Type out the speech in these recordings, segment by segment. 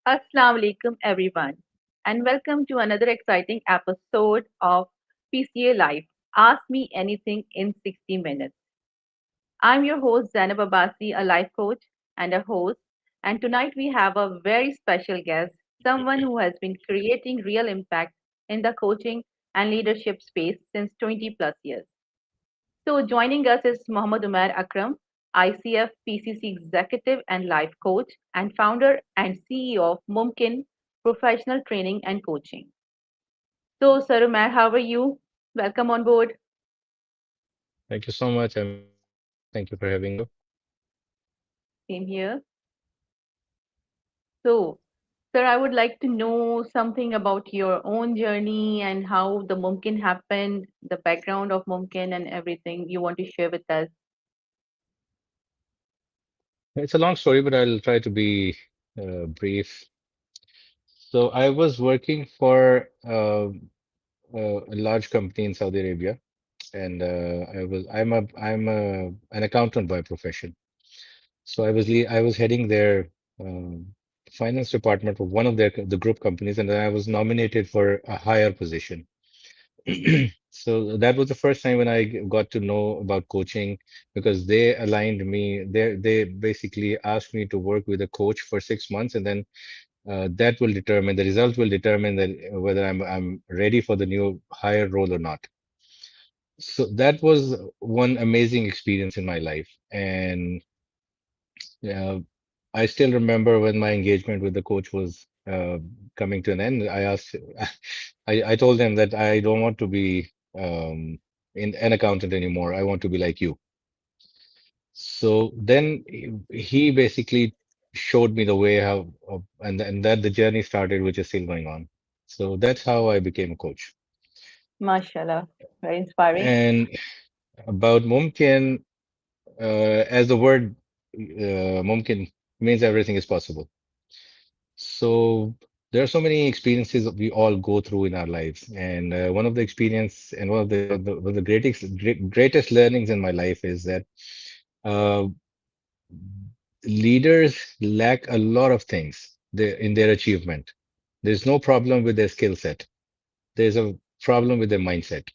Assalamu alaikum, everyone, and welcome to another exciting episode of PCA Live. Ask me anything in 60 minutes. I'm your host, Zainab Abbasi, a life coach and a host. And tonight we have a very special guest, someone who has been creating real impact in the coaching and leadership space since 20 plus years. So, joining us is Mohammed Umair Akram, ICF PCC executive and life coach, and founder and CEO of Mumkin Professional Training and Coaching. So, Sir Umair, how are you? Welcome on board. Thank you so much. I'm doing great. Thank you for having me. Same here. So, sir, I would like to know something about your own journey and how the Mumkin happened, the background of Mumkin, and everything you want to share with us. It's a long story, but I'll try to be brief. So I was working for a large company in Saudi Arabia, and I'm an accountant by profession. So I was heading their finance department for one of the group companies, and then I was nominated for a higher position. So that was the first time when I got to know about coaching because they aligned me. They basically asked me to work with a coach for 6 months, and then that will determine the result will determine that whether I'm ready for the new higher role or not. So that was one amazing experience in my life, and uh, I still remember when my engagement with the coach was coming to an end. I told them that I don't want to be an accountant anymore. I want to be like you. So then he basically showed me the way and that the journey started, which is still going on. So that's how I became a coach. Mashallah, very inspiring. And about Mumkin, as the word Mumkin means everything is possible. So there are so many experiences that we all go through in our lives, and one of the experience and one of the greatest learnings in my life is that uh, leaders lack a lot of things in their achievement. There's no problem with their skill set. There's a problem with their mindset.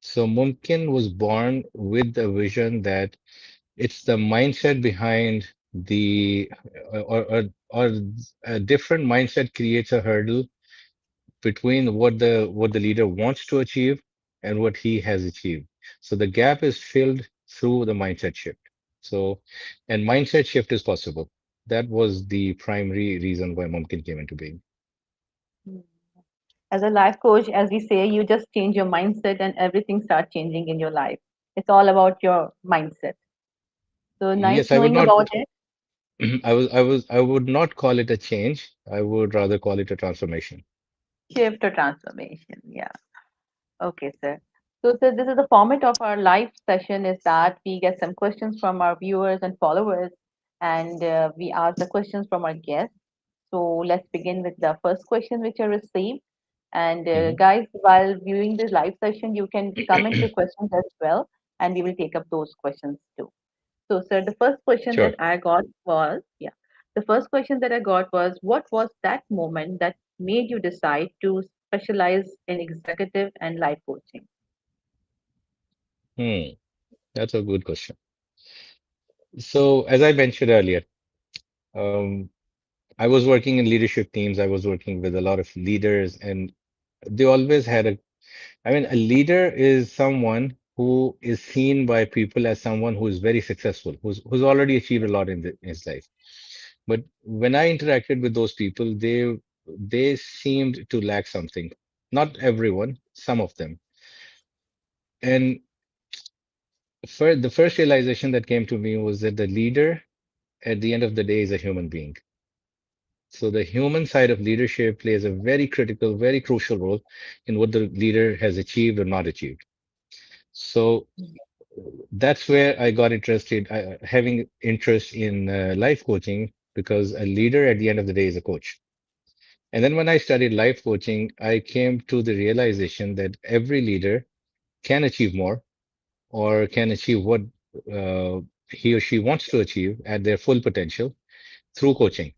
So Mumkin was born with the vision that it's the mindset behind or a different mindset creates a hurdle between what the leader wants to achieve and what he has achieved. So the gap is filled through the mindset shift. So, and mindset shift is possible. That was the primary reason why Mumkin came into being. Mm. As a life coach, as we say, you just change your mindset and everything starts changing in your life. It's all about your mindset. So nice Yes, I would knowing not. about it. I would not call it a change. I would rather call it a transformation. Shift or transformation. Yeah. Okay, sir. So, sir, this is the format of our live session is that we get some questions from our viewers and followers, and we ask the questions from our guests. So, let's begin with the first question which I received. And Mhm. guys, while viewing this live session, you can comment your questions as well, and we will take up those questions too. So, sir, the first question Sure. that I got was, yeah, the first question that I got was, what was that moment that made you decide to specialize in executive and life coaching? Hmm. That's a good question. So, as I mentioned earlier, um, I was working in leadership teams. I was working with a lot of leaders, and they always had a leader is someone who is seen by people as someone who is very successful, who's already achieved a lot in his life. But when I interacted with those people, they seemed to lack something. Not everyone, some of them. And the first realization that came to me was that the leader, at the end of the day, is a human being. So the human side of leadership plays a very critical, very crucial role in what the leader has achieved or not achieved. So that's where I got interested, having interest in life coaching, because a leader at the end of the day is a coach. And then when I studied life coaching, I came to the realization that every leader can achieve more or can achieve what uh, he or she wants to achieve at their full potential through coaching.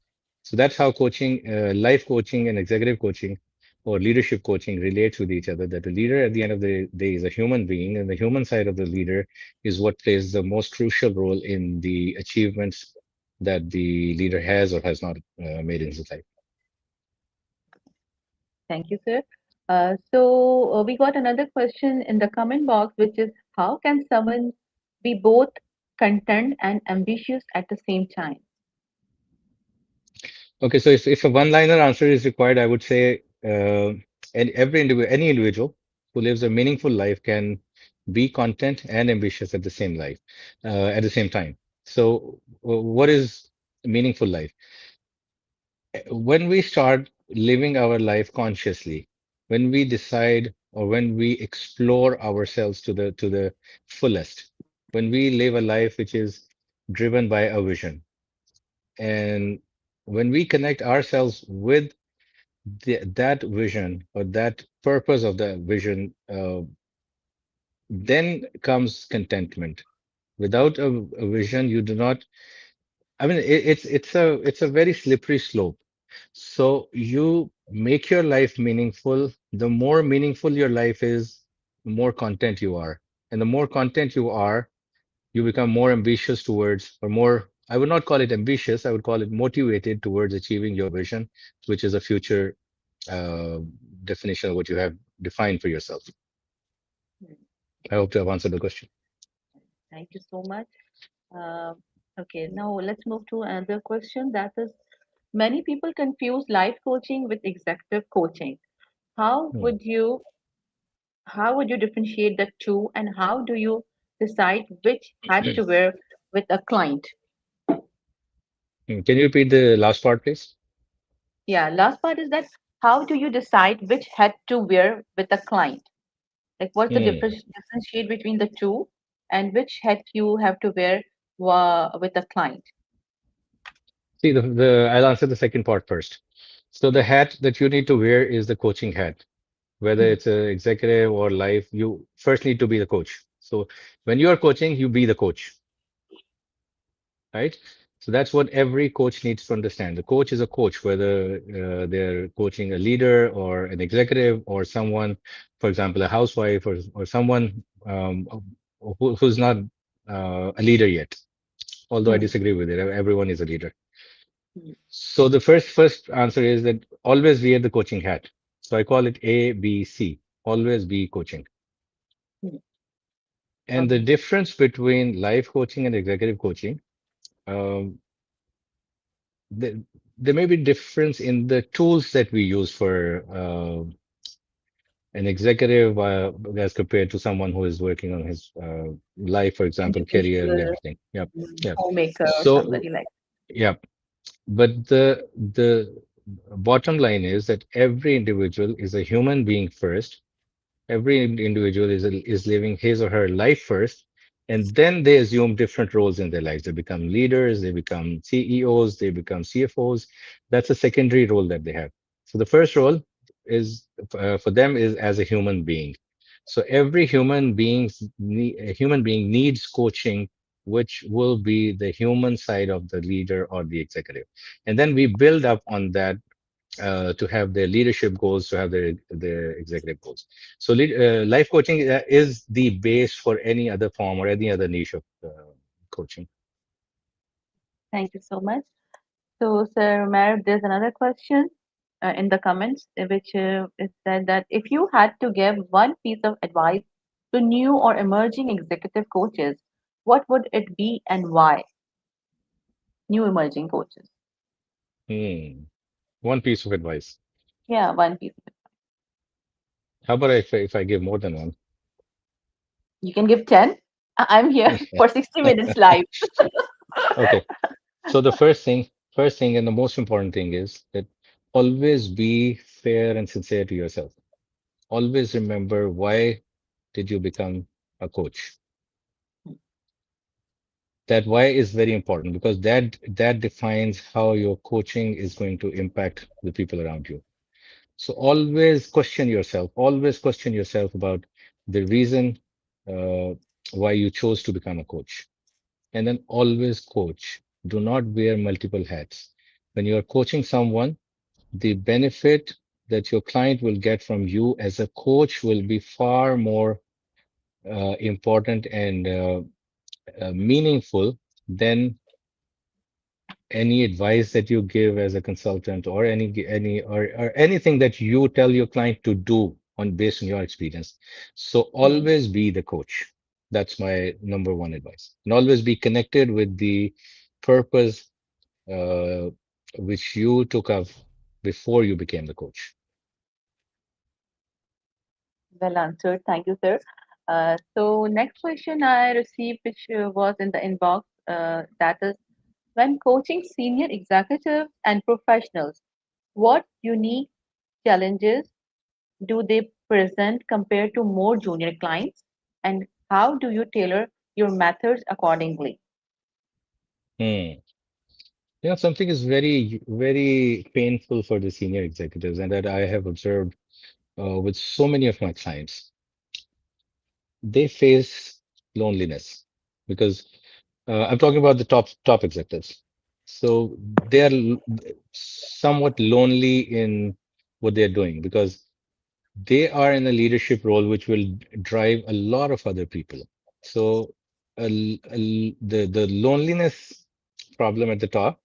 So that's how coaching, life coaching and executive coaching or leadership coaching relates with each other. That the leader at the end of the day is a human being, and the human side of the leader is what plays the most crucial role in the achievements that the leader has or has not made in his life. Thank you, sir. So we got another question in the comment box, which is how can someone be both content and ambitious at the same time? Okay, so if a one-liner answer is required, I would say and any individual who lives a meaningful life can be content and ambitious at the same life, at the same time. So, what is a meaningful life? When we start living our life consciously, when we decide or when we explore ourselves to the fullest, when we live a life which is driven by a vision, and when we connect ourselves with that vision or that purpose of the vision, then comes contentment. Without a vision, you do not. I mean, it's a very slippery slope. So you make your life meaningful. The more meaningful your life is, the more content you are, and the more content you are, you become more ambitious towards, or more. I would not call it ambitious. I would call it motivated towards achieving your vision, which is a future uh, definition of what you have defined for yourself. Hmm. I hope to have answered the question. Thank you so much. Uh, okay, now let's move to another question. That is, many people confuse life coaching with executive coaching. How Hmm. would you how would you differentiate the two, and how do you decide which hat to wear with a client? Can you repeat the last part, please? Yeah, last part is that how do you decide which hat to wear with a client? Like, what's the Hmm. differentiate between the two, and which hat you have to wear with a client? See, I'll answer the second part first. So the hat that you need to wear is the coaching hat. Whether Hmm, it's an executive or life, you first need to be the coach. So when you are coaching, you be the coach, right? So that's what every coach needs to understand. The coach is a coach, whether they're coaching a leader or an executive or someone, for example, a housewife or someone who's not a leader yet. Although I hmm, disagree with it, everyone is a leader. hmm, So the first answer is that always wear the coaching hat. So I call it ABC. Always be coaching. hmm. And the Okay. difference between life coaching and executive coaching, um, the, there may be difference in the tools that we use for an executive as compared to someone who is working on his life, for example, career and Individual everything. Yep, yep. homemaker or So, somebody like. yeah, but the bottom line is that every individual is a human being first. Every individual is living his or her life first, and then they assume different roles in their lives. They become leaders, they become CEOs, they become CFOs. That's a secondary role that they have. So the first role is for them is as a human being. So every human being needs coaching, which will be the human side of the leader or the executive, and then we build up on that to have their leadership goals, to have their executive goals. So life coaching is the base for any other form or any other niche of coaching. Thank you so much. So, Sir Umair, there's another question in the comments, which is said that if you had to give one piece of advice to new or emerging executive coaches, what would it be and why? New emerging coaches. Hmm. One piece of advice. Yeah, one piece. How about if I give more than one? You can give 10. I'm here for 60 minutes live. Okay. So the first thing, and the most important thing is that always be fair and sincere to yourself. Always remember why did you become a coach? That why is very important because that defines how your coaching is going to impact the people around you. So always question yourself about the reason uh, why you chose to become a coach, and then always coach. Do not wear multiple hats. When you are coaching someone, the benefit that your client will get from you as a coach will be far more important and meaningful than any advice that you give as a consultant or or anything that you tell your client to do on based on your experience. So Hmm. always be the coach. That's my number one advice. And always be connected with the purpose uh, which you took up before you became the coach. Well answered. Thank you, sir. So, next question I received, which was in the inbox, that is, when coaching senior executives and professionals, what unique challenges do they present compared to more junior clients? And how do you tailor your methods accordingly? Hmm. Something is very painful for the senior executives, and that I have observed with so many of my clients. They face loneliness because I'm talking about the top executives. So they are somewhat lonely in what they're doing because they are in a leadership role which will drive a lot of other people. So the loneliness problem at the top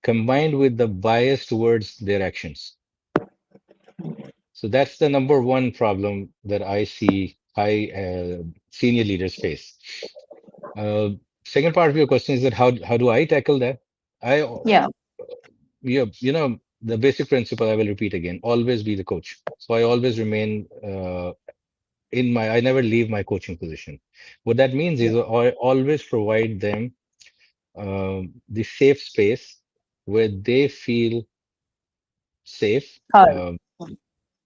combined with the bias towards their actions. So that's the number one problem that I see high senior leaders face. Uh, Second part of your question is that how do I tackle that? I Yeah, Yeah, the basic principle I will repeat again, always be the coach. So I always remain I never leave my coaching position. What that means yeah. is I always provide them the safe space where they feel safe. Hard.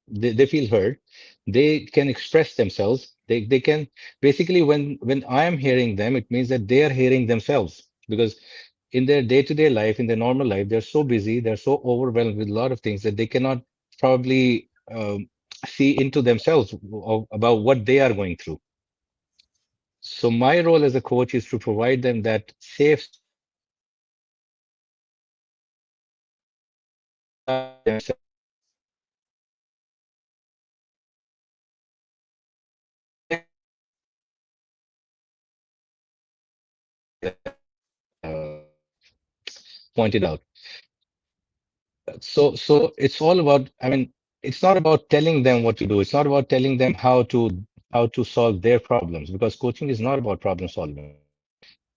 They feel heard. They can express themselves. They can basically when I am hearing them, it means that they are hearing themselves because in their day-to-day life, in their normal life, they're so busy, they're so overwhelmed with a lot of things that they cannot probably see into themselves about what they are going through. So my role as a coach is to provide them that safe space where they can allow themselves to pointed out. So it's all about, I mean, it's not about telling them what to do. It's not about telling them how to solve their problems because coaching is not about problem solving.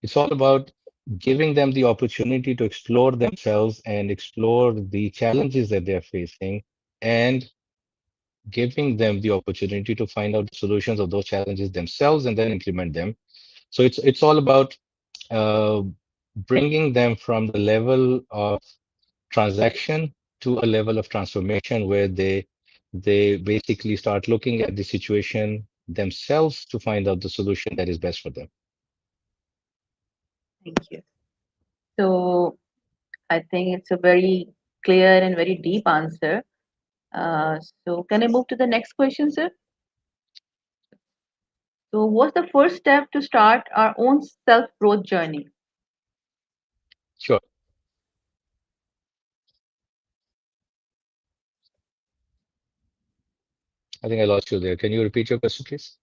It's all about giving them the opportunity to explore themselves and explore the challenges that they're facing and giving them the opportunity to find out the solutions of those challenges themselves and then implement them. So it's all about uh, bringing them from the level of transaction to a level of transformation where they basically start looking at the situation themselves to find out the solution that is best for them. Thank you. So, I think it's a very clear and very deep answer. Uh, so, can I move to the next question, sir? So, what's the first step to start our own self growth journey? Sure. I think I lost you there. Can you repeat your question, please?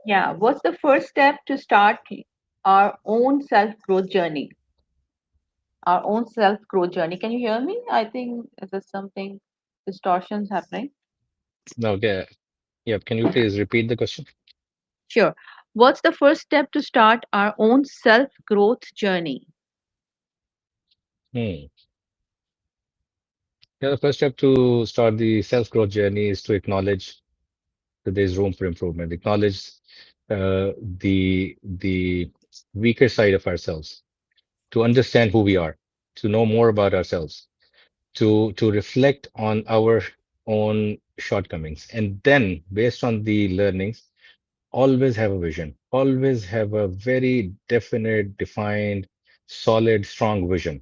Yeah, what's the first step to start our own self growth journey? Our own self growth journey. Can you hear me? I think there's something distortions happening. No, yeah. Yeah. Can you please repeat the question? Sure. What's the first step to start our own self growth journey? Hmm. Yeah, the first step to start the self-growth journey is to acknowledge that there's room for improvement. Acknowledge the weaker side of ourselves, to understand who we are, to know more about ourselves, to reflect on our own shortcomings, and then based on the learnings, always have a vision, always have a very definite, defined, solid, strong vision.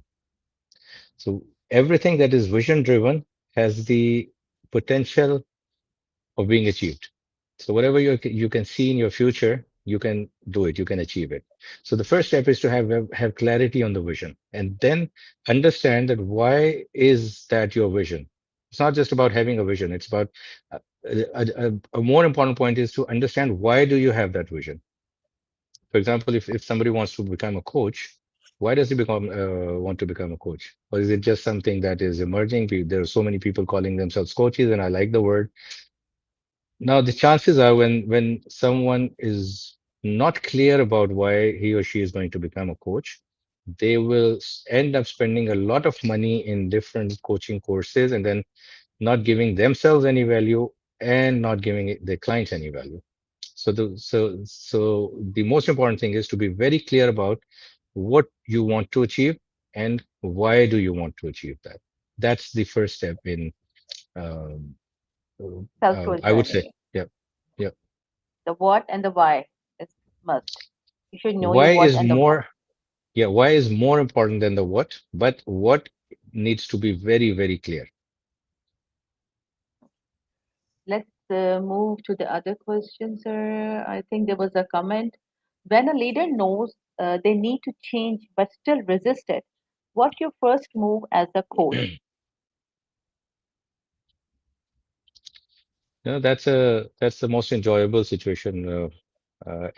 So everything that is vision driven has the potential of being achieved. So whatever you can see in your future, you can do it, you can achieve it. So the first step is to have clarity on the vision, and then understand that why is that your vision. It's not just about having a vision, it's about a more important point is to understand why do you have that vision. For example, if somebody wants to become a coach, why does he become want to become a coach? Or is it just something that is emerging? There are so many people calling themselves coaches, and I like the word. Now, the chances are when someone is not clear about why he or she is going to become a coach, they will end up spending a lot of money in different coaching courses and then not giving themselves any value and not giving their clients any value. So the most important thing is to be very clear about what you want to achieve and why do you want to achieve that. That's the first step in um, Self-growth I would say, journey. yeah, yeah. The what and the why is must. You should know your Why what is and the why. more, yeah, why is more important than the what, but what needs to be very, very clear. Let's move to the other question, sir. I think there was a comment. When a leader knows they need to change but still resist it, what's your first move as a coach? That's the most enjoyable situation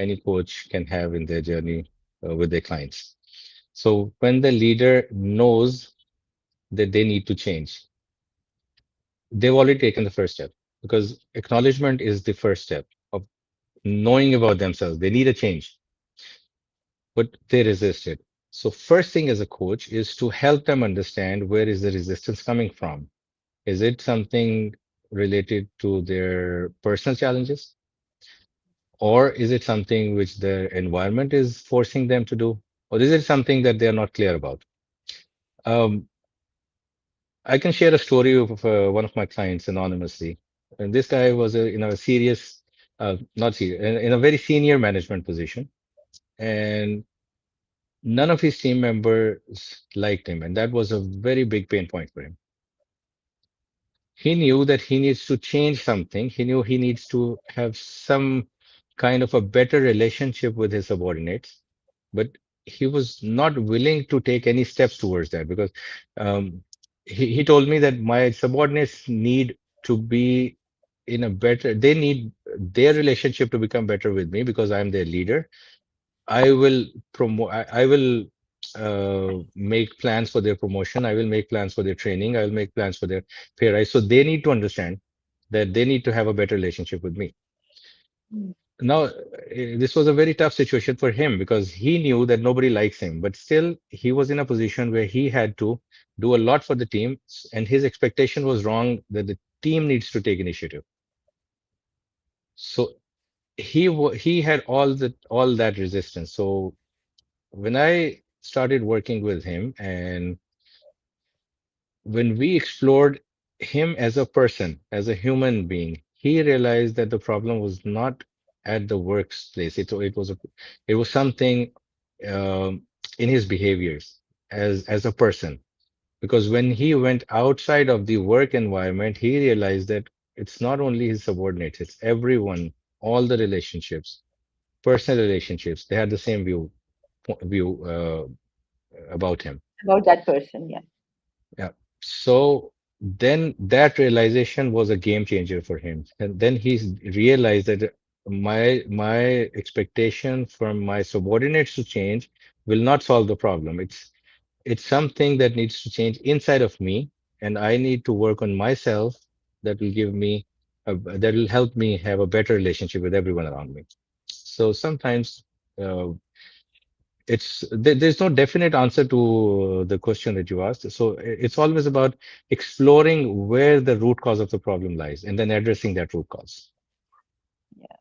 any coach can have in their journey with their clients. So when the leader knows that they need to change, they've already taken the first step, because acknowledgement is the first step of knowing about themselves. They need a change, but they resist it. So first thing as a coach is to help them understand where is the resistance coming from. Is it something related to their personal challenges? Or is it something which the environment is forcing them to do? Or is it something that they're not clear about? Um, I can share a story of one of my clients anonymously. And this guy was in a serious, not serious, in a very senior management position. And none of his team members liked him. And that was a very big pain point for him. He knew that he needs to change something. He knew he needs to have some kind of a better relationship with his subordinates, but he was not willing to take any steps towards that, because um, he told me that my subordinates need to be in a better, they need their relationship to become better with me because I'm their leader. I will promote. I will make plans for their promotion. I will make plans for their training. I will make plans for their pay rise. So they need to understand that they need to have a better relationship with me. Mm. Now, this was a very tough situation for him because he knew that nobody likes him, but still he was in a position where he had to do a lot for the team, and his expectation was wrong that the team needs to take initiative. So he had all that resistance. So when I started working with him and when we explored him as a person, as a human being, he realized that the problem was not at the workplace. It was something um, in his behaviors as a person. Because when he went outside of the work environment, he realized that it's not only his subordinates, it's everyone, all the relationships, personal relationships. They had the same view about him. About that person, yeah. Yeah. So then that realization was a game changer for him. And then he realized that my expectation from my subordinates to change will not solve the problem. It's something that needs to change inside of me, and I need to work on myself that will give me that will help me have a better relationship with everyone around me. So sometimes uh, there's no definite answer to the question that you asked. So it's always about exploring where the root cause of the problem lies and then addressing that root cause. Yeah.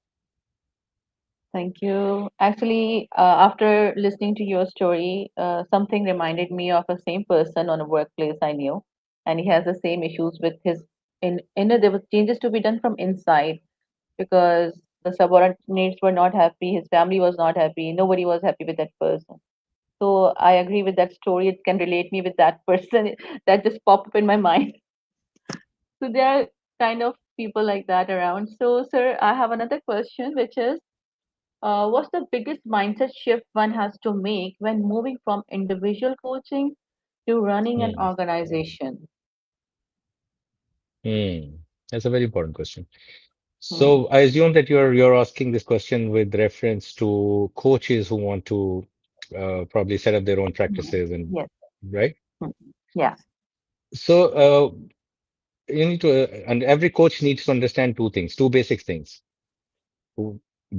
Thank you. Actually, after listening to your story, something reminded me of a same person on a workplace I knew, and he has the same issues with his inner. There was changes to be done from inside because the subordinates were not happy, his family was not happy, nobody was happy with that person. So I agree with that story. It can relate me with that person that just popped up in my mind. So there are kind of people like that around. So, sir, I have another question, which is What's the biggest mindset shift one has to make when moving from individual coaching to running an Hmm. organization? Hmm. That's a very important question. Hmm. So I assume that you're asking this question with reference to coaches who want to probably set up their own Hmm. practices and Yes. right. Hmm. Yeah. So you need to and every coach needs to understand two things, two basic things.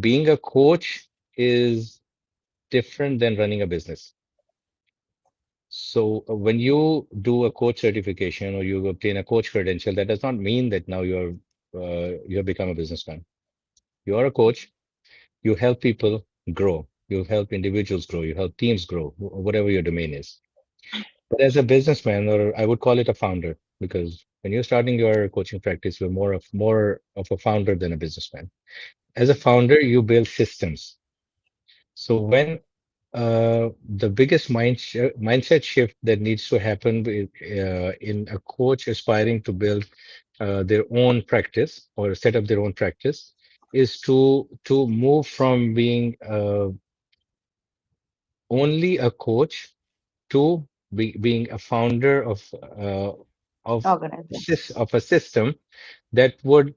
Being a coach is different than running a business. So when you do a coach certification or you obtain a coach credential, that does not mean that now you have become a businessman. You are a coach. You help people grow. You help individuals grow. You help teams grow, whatever your domain is. But as a businessman, or I would call it a founder, because when you're starting your coaching practice, you're more of a founder than a businessman. As a founder, you build systems. So when the biggest mindset shift that needs to happen in a coach aspiring to build their own practice or set up their own practice is to move from being only a coach to being a founder of Organization. of a system that would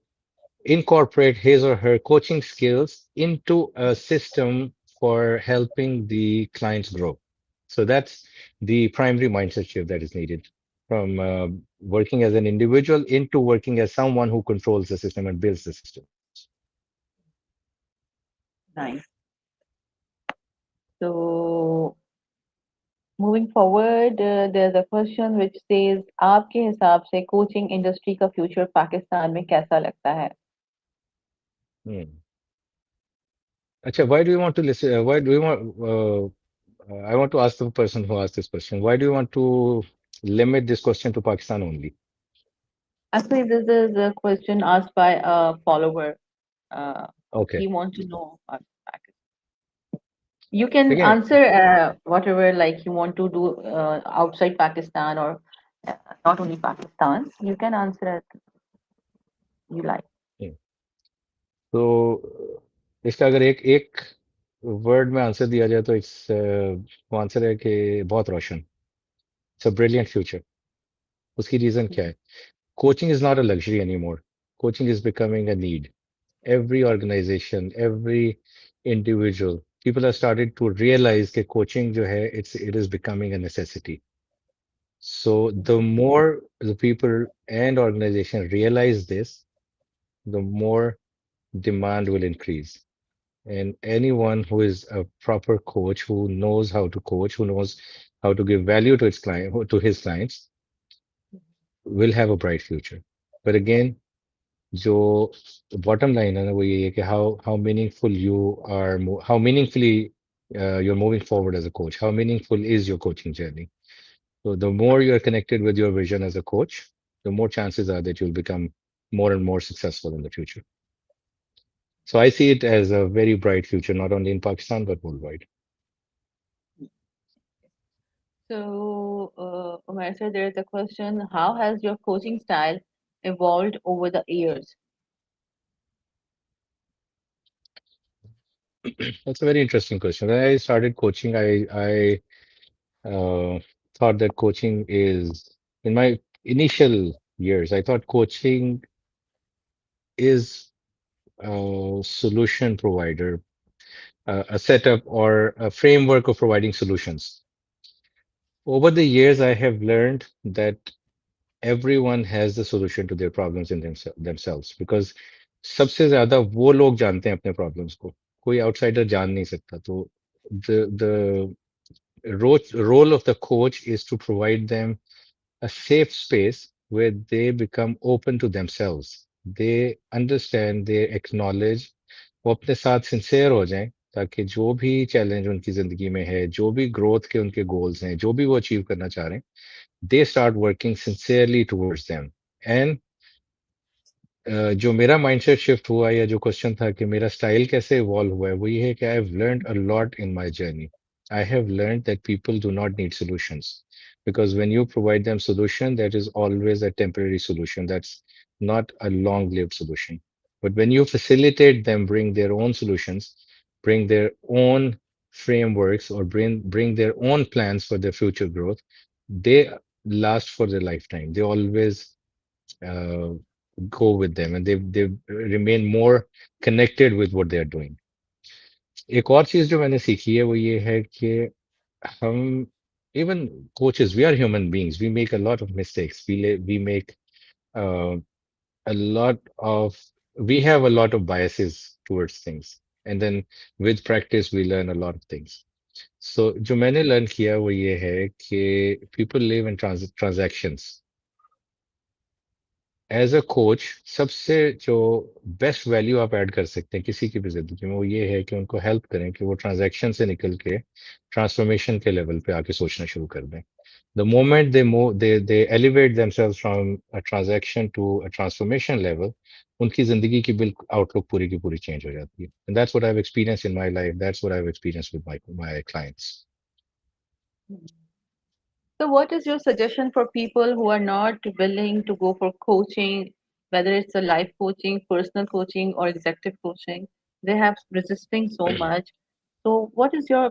incorporate his or her coaching skills into a system for helping the clients grow. So that's the primary mindset shift that is needed from working as an individual into working as someone who controls the system and builds the systems. Nice. So moving forward, there's a question which says, आपके हिसाब से coaching industry का future Pakistan में कैसा लगता है? Hmm. Acha, why do you want to listen? Why do you want? I want to ask the person who asked this question. Why do you want to limit this question to Pakistan only? Actually, this is a question asked by a follower. Uh, Okay. he wants to know about Pakistan. You can Again, answer whatever like you want to do outside Pakistan or uh, not only Pakistan. You can answer it you like. hmm. तो इसका अगर एक एक word में answer दिया जाए तो it's वो आंसर है कि बहुत रोशन इट्स अ ब्रिलियंट फ्यूचर उसकी रीजन क्या है coaching is not a luxury any more coaching is becoming a need every organization every individual people have started to realize that coaching जो है it is becoming a necessity so the more the people and organization realize this the more demand will increase. And anyone who is a proper coach, who knows how to coach, who knows how to give value to its client, to his clients, will have a bright future. But again, जो bottom line है ना वो ये है कि how meaningful you are, how meaningfully you're moving forward as a coach. How meaningful is your coaching journey? So the more you're connected with your vision as a coach, the more chances are that you'll become more and more successful in the future. So I see it as a very bright future, not only in Pakistan, but worldwide. So, Umair sir, there is a question: how has your coaching style evolved over the years? That's a very interesting question. When I started coaching, I thought that coaching is, in my initial years, I thought coaching is a solution provider, a setup or a framework of providing solutions. Over the years, I have learned that everyone has the solution to their problems in themselves because सबसे ज्यादा वो लोग जानते हैं अपने problems को कोई outsider जान नहीं सकता तो the role of the coach is to provide them a safe space where they become open to themselves. They understand, they acknowledge, वो अपने साथ सिंसेयर हो जाएं ताकि जो भी चैलेंज उनकी जिंदगी में है जो भी ग्रोथ के उनके गोल्स हैं जो भी वो अचीव करना चाह रहे हैं they start working sincerely towards them. And जो मेरा माइंडसेट शिफ्ट हुआ या जो क्वेश्चन था कि मेरा स्टाइल कैसे इवॉल्व हुआ है वो ये है कि I have learned a lot in my journey I have learned that people do not need solutions because when you provide them solution that is always a temporary solution that's not a long lived solution but when you facilitate them bring their own solutions bring their own frameworks or bring their own plans for their future growth, they last for their lifetime. They always uh, go with them, and they remain more connected with what they are doing. एक और चीज जो मैंने सीखी है वो ये है कि हम even coaches, we are human beings, we make a lot of mistakes, we make uh, a lot of we have a lot of biases towards things, and then with practice we learn a lot of things. So जो मैंने learn किया वो ये है कि people live in transactions. As a coach, सबसे जो best value आप ऐड कर सकते हैं किसी की भी जिंदगी में वो ये है कि उनको हेल्प करें कि वो ट्रांजैक्शन से निकल के ट्रांसफॉर्मेशन के लेवल पे आके सोचना शुरू कर दें. The moment they move they elevate themselves from a transaction to a transformation level, उनकी जिंदगी की बिल्कुल आउटलुक पूरी की पूरी चेंज हो जाती है. And that's what I have experience in my life, that's what I have experience with my clients. So, what is your suggestion for people who are not willing to go for coaching, whether it's a life coaching, personal coaching, or executive coaching? They have resisting so much. So, what is your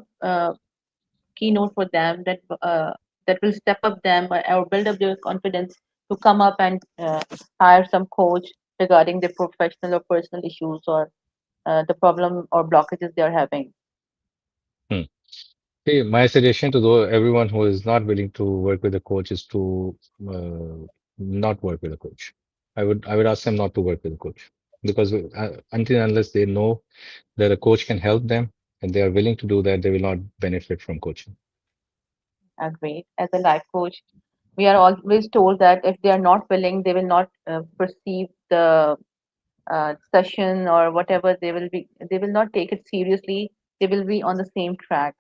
keynote for them that will step up them or build up their confidence to come up and hire some coach regarding their professional or personal issues or the problem or blockages they are having? Hey, my suggestion to everyone who is not willing to work with a coach is to not work with a coach. I would ask them not to work with a coach, because until and unless they know that a coach can help them and they are willing to do that, they will not benefit from coaching. Great. As a life coach, we are always told that if they are not willing, they will not perceive the session or whatever. They will not take it seriously. They will be on the same track.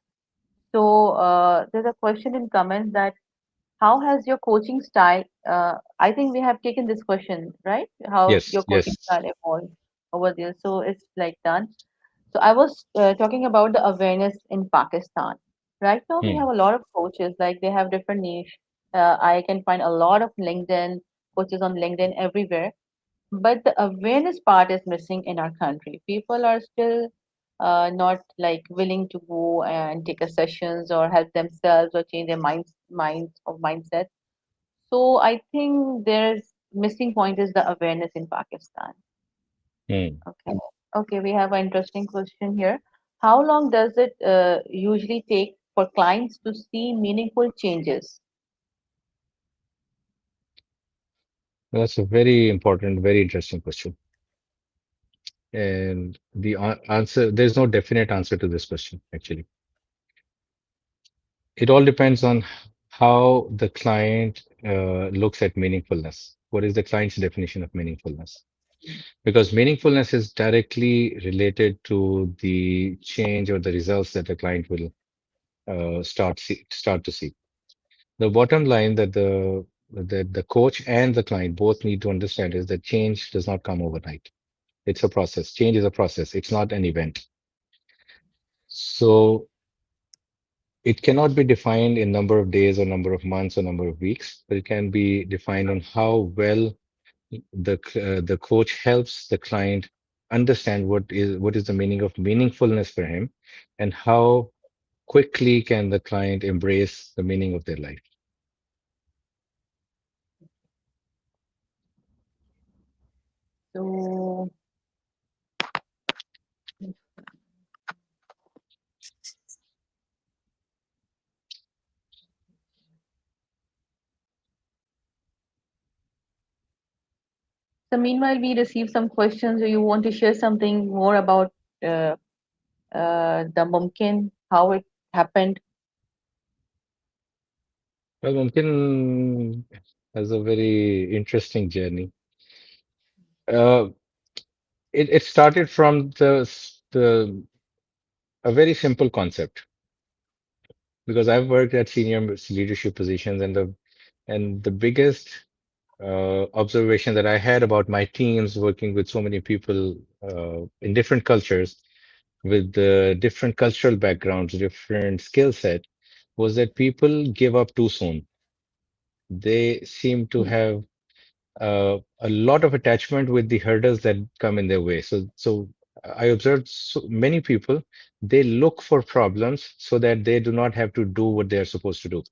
So there's a question in comments that how has your coaching style? I think we have taken this question, right? How Yes, your coaching yes. style evolved over there. So it's like done. So I was talking about the awareness in Pakistan. Right now, we have Hmm, a lot of coaches, like they have different niche. I can find a lot of LinkedIn coaches on LinkedIn everywhere, but the awareness part is missing in our country. People are still not like willing to go and take a sessions or help themselves or change their minds or mindset. So I think there's missing point is the awareness in Pakistan. hmm. Okay. Okay, we have an interesting question here. How long does it usually take for clients to see meaningful changes? That's a very important, very interesting question. And the answer, there's no definite answer to this question, actually. It all depends on how the client looks at meaningfulness. What is the client's definition of meaningfulness? Because meaningfulness is directly related to the change or the results that the client will start to see. The bottom line that the coach and the client both need to understand is that change does not come overnight. It's a process. Change is a process. It's not an event. So it cannot be defined in number of days or number of months or number of weeks, but it can be defined on how well the coach helps the client understand what is the meaning of meaningfulness for him, and how quickly can the client embrace the meaning of their life. So, so meanwhile, we received some questions. You want to share something more about uh, the Mumkin, how it happened? Well, Mumkin has a very interesting journey. Uh, it started from the a very simple concept, because I've worked at senior leadership positions, and the biggest observation that I had about my teams working with so many people in different cultures with different cultural backgrounds, different skill set, was that people give up too soon. They seem to have a lot of attachment with the hurdles that come in their way. So I observed so many people, they look for problems so that they do not have to do what they are supposed to do.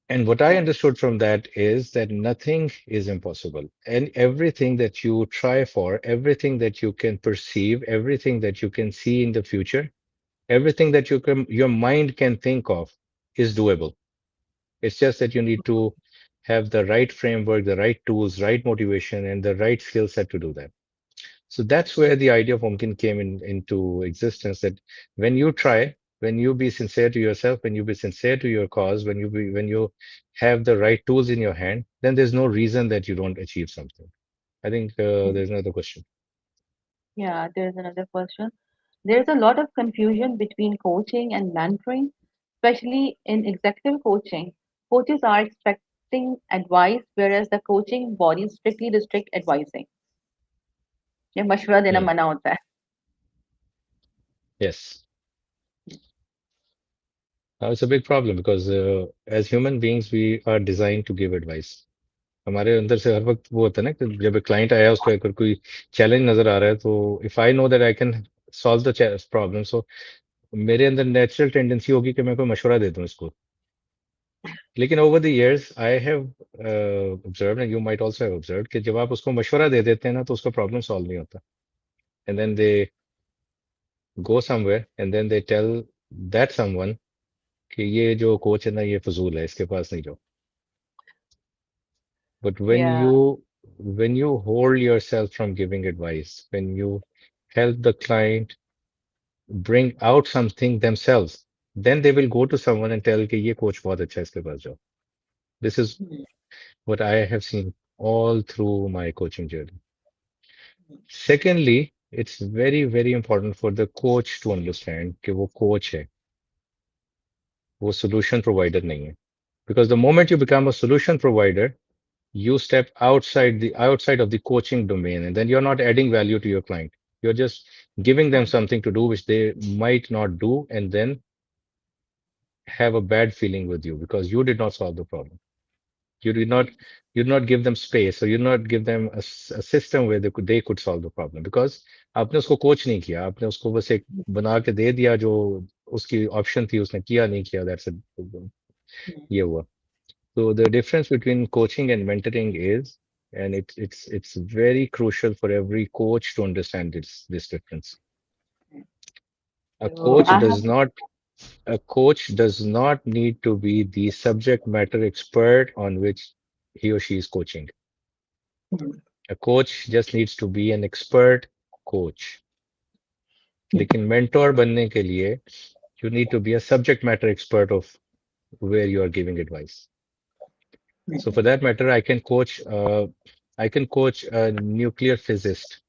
And what I Yeah. understood from that is that nothing is impossible. And everything that you try for, everything that you can perceive, everything that you can see in the future, everything that your mind can think of is doable. It's just that you need to have the right framework, the right tools, right motivation, and the right skill set to do that. So that's where the idea of Mumkin came into existence, that when you try, when you be sincere to yourself, when you be sincere to your cause, when you have the right tools in your hand, then there's no reason that you don't achieve something. I think there's another question. Yeah, there's another question. There's a lot of confusion between coaching and mentoring, especially in executive coaching. Coaches are expecting advice, whereas the coaching bodies strictly restrict advising. ये मशवरा देना Hmm. मना होता है. Yes. It's a big problem because as human beings, we are designed to give advice. हमारे अंदर से हर वक्त वो होता है ना कि जब एक क्लाइंट आया उसको अगर कोई चैलेंज नजर आ रहा है तो if I know that I can solve the problem, सो मेरे अंदर नेचुरल टेंडेंसी होगी कि मैं कोई मशवरा दे दूं इसको. लेकिन over the years I have observed and you might also have observed कि जब आप उसको मशवरा दे देते हैं ना तो उसका प्रॉब्लम सॉल्व नहीं होता. And then they go somewhere and then they tell that someone कि ये जो कोच है ना ये फजूल है, इसके पास नहीं जाओ. But Yeah. when you hold yourself from giving advice, when you help the client bring out something themselves, then they will go to someone and tell कि ये coach बहुत अच्छा है, इसके पास जाओ. This is Hmm. what I have seen all through my coaching journey. Secondly, it's very, very important for the coach to understand कि वो coach है, वो solution provider नहीं है. Because the moment you become a solution provider, you step outside of the coaching domain, and then you're not adding value to your client. You're just giving them something to do which they might not do, and then have a bad feeling with you because you did not solve the problem. You did not you did not give them space, or you did not give them a system where they could solve the problem, because आपने उसको coach नहीं किया, आपने उसको बस एक बना के दे दिया जो उसकी ऑप्शन थी, उसने किया नहीं किया. दैट्स ये हुआ. So the difference between coaching and mentoring is, and it's very crucial for every coach to understand this difference. A So coach I have. does not a coach does not need to be the subject matter expert on which he or she is coaching. Hmm. A coach just needs to be an expert coach. लेकिन mentor बनने के लिए you need to be a subject matter expert of where you are giving advice. So for that matter, I can coach a nuclear physicist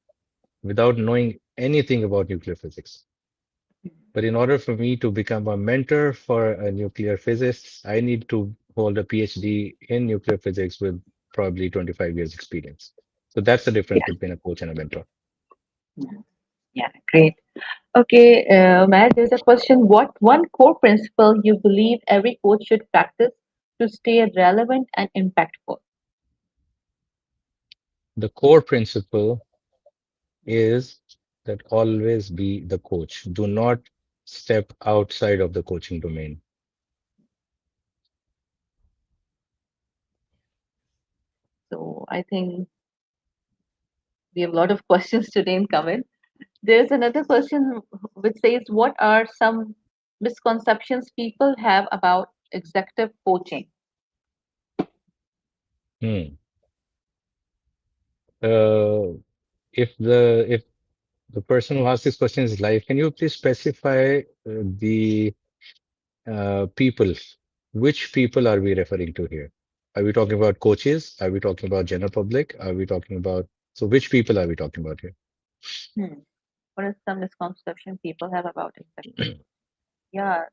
without knowing anything about nuclear physics. But in order for me to become a mentor for a nuclear physicist, I need to hold a PhD in nuclear physics with probably 25 years experience. So that's the difference Yeah. between a coach and a mentor. Yeah. Great. Okay, Matt, there's a question. What one core principle you believe every coach should practice to stay relevant and impactful? The core principle is that always be the coach. Do not step outside of the coaching domain. So I think we have a lot of questions today in comment. There's another question which says, what are some misconceptions people have about executive coaching? Hmm. Uh, if the person who asked this question is live, can you please specify the people? Which people are we referring to here? Are we talking about coaches? Are we talking about general public? Are we talking about, so which people are we talking about here? Hmm. What are some misconceptions people have about executive? Yeah,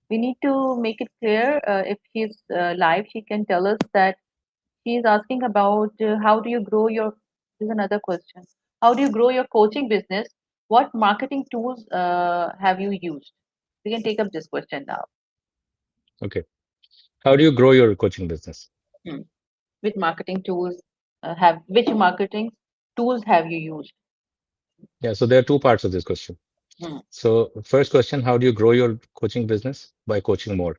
we need to make it clear. If she's live, she can tell us that she's asking about how do you grow your. This is another question. How do you grow your coaching business? What marketing tools have you used? We can take up this question now. Okay. How do you grow your coaching business? Hmm. Which marketing tools have which marketing? tools have you used? Yeah, so there are two parts of this question. Hmm. So first question, how do you grow your coaching business? By coaching more.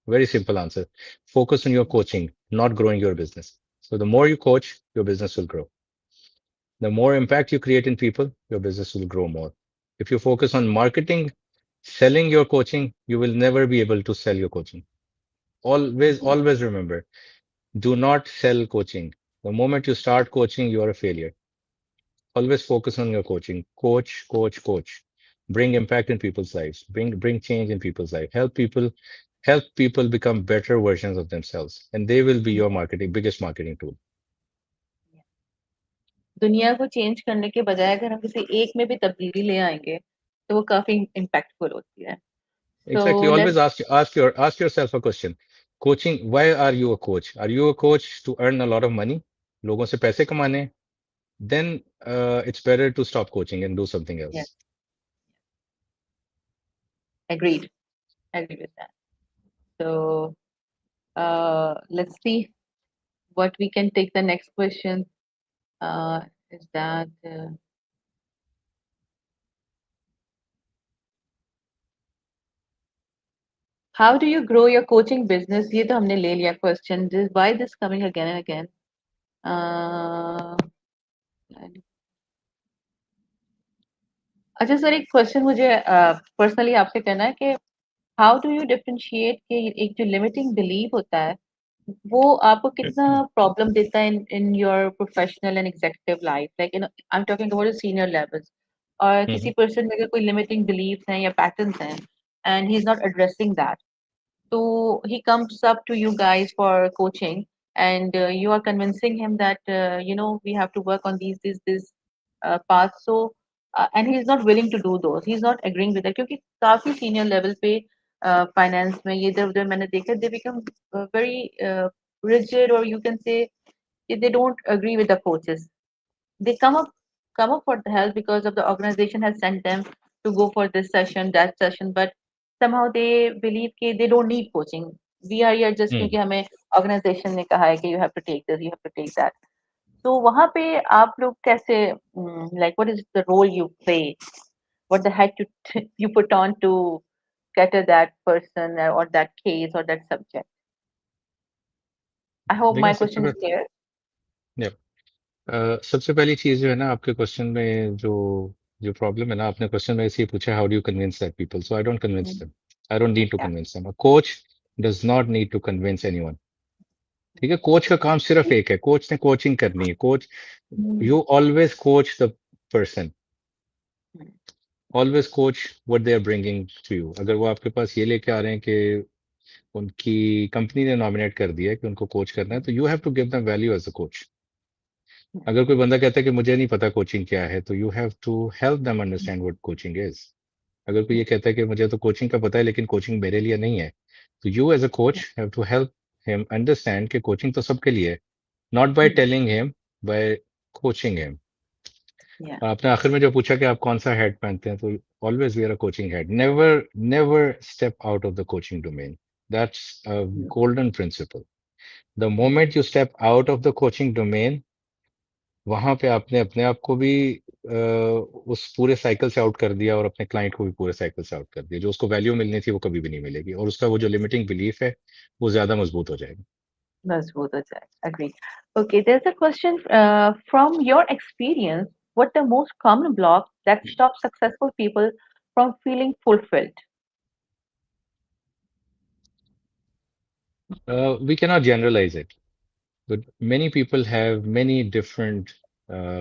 Very simple answer. Focus on your coaching, not growing your business. So the more you coach, your business will grow. The more impact you create in people, your business will grow more. If you focus on marketing, selling your coaching, you will never be able to sell your coaching. Always remember, do not sell coaching. The moment you start coaching, you are a failure. Always focus on your coaching. Coach, coach, coach. Bring impact in people's lives. Bring change in people's life. Help people become better versions of themselves. And they will be your biggest marketing tool. दुनिया को change करने के बजाय अगर हम किसी एक में भी तब्दीली ले आएंगे तो वो काफी इम्पैक्टफुल होती है. So Exactly. let's Always ask yourself a question. Coaching, why are you a coach? Are you a coach to earn a lot of money? लोगों से पैसे कमाने? Then it's better to stop coaching and do something yes, else. agreed. Agree with that. So let's see what we can take the next question. Is that how do you grow your coaching business? ये तो हमने ले लिया question. Why this coming again and again? Uh, अच्छा sir एक question मुझे personally आपसे करना है कि हाउ डू यू डिफरेंशिएट कि एक जो लिमिटिंग बिलीव होता है वो आपको कितना प्रॉब्लम देता है in your professional and executive life like in I am talking about senior levels और किसी Mhm. पर्सन में अगर कोई लिमिटिंग बिलीव्स हैं या पैटर्न्स हैं and he is not addressing that so he comes up to you guys for coaching, and you are convincing him that we have to work on these paths. So and he is not willing to do those. He is not agreeing with that. क्योंकि काफी senior level पे finance में ये इधर उधर मैंने देखा they become very rigid, or you can say they don't agree with the coaches. They come up for the help because of the organization has sent them to go for this session, that session, but somehow they believe कि they don't need coaching. We are here just क्योंकि Mm. हमें organization ने कहा है कि you have to take this, you have to take that. तो वहाँ पे आप लोग कैसे like what is the role you play? What the heck you put on to cater that person or that case or that subject? I hope देखिए my question is clear. सबसे पहली चीज जो है ना आपके क्वेश्चन में जो जो प्रॉब्लम है ना आपने क्वेश्चन में ऐसे ही पूछा how do you convince that people so I don't convince Mm, them I don't need to yeah. Convince them a coach does not need to convince anyone ठीक है कोच का काम सिर्फ एक है कोच ने कोचिंग करनी है coach Mm, you always coach the person mm, always coach what they are bringing to you अगर वो आपके पास ये लेके आ रहे हैं कि उनकी कंपनी ने नॉमिनेट कर दिया है कि उनको कोच करना है तो you have to give them value as a coach mm, अगर कोई बंदा कहता है कि मुझे नहीं पता कोचिंग क्या है तो you have to help them understand what coaching is अगर कोई ये कहता है कि मुझे तो कोचिंग का पता है लेकिन कोचिंग मेरे लिए नहीं है तो you as a coach have to help him understand कि कोचिंग तो सबके लिए है not by mm, telling him by coaching him yeah. आपने आखिर में जो पूछा कि आप कौन सा हेड पहनते हैं तो always wear a coaching head never never step out of the coaching domain that's a Mm, golden principle the mm, moment you step out of the coaching domain वहां पे आपने अपने आप को भी उस पूरे साइकिल से आउट कर दिया और अपने क्लाइंट को भी पूरे साइकिल से आउट कर दिया जो उसको वैल्यू मिलनी थी वो कभी भी नहीं मिलेगी और उसका वो जो लिमिटिंग बिलीफ है वो ज्यादा मजबूत हो जाएगा that's both are check. Agree. Okay, there's a question from your experience. What the most common block that stops successful people from feeling fulfilled? we cannot generalize it but many people have many different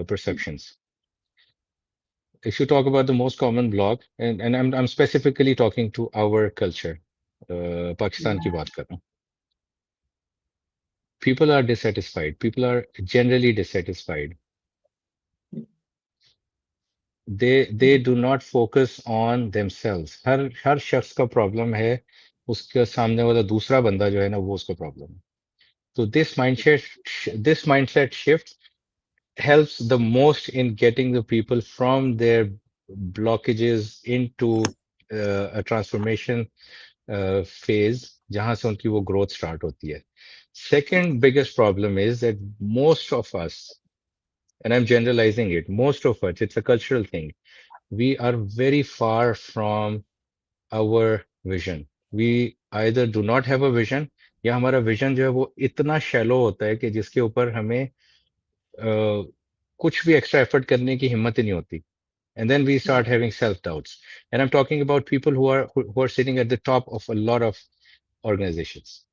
perceptions if you talk about the most common block and I'm specifically talking to our culture Pakistan की बात कर रहा हूँ people are dissatisfied people are generally dissatisfied they do not focus on themselves हर शख्स का problem है उसके सामने वाला दूसरा बंदा जो है ना वो उसका प्रॉब्लम है तो this mindset shift helps the most in getting the people from their blockages into a transformation phase जहां से उनकी वो growth start होती है second biggest problem is that most of us and I'm generalizing it, most of us, it's a cultural thing. We are very far from our vision. We either do not have a vision, या हमारा vision जो है वो इतना shallow होता है कि जिसके ऊपर हमें कुछ भी एक्स्ट्रा एफर्ट करने की हिम्मत ही नहीं होती. And then we Hmm. start having self doubts. And I'm talking about people who are sitting at the top of a lot of organizations.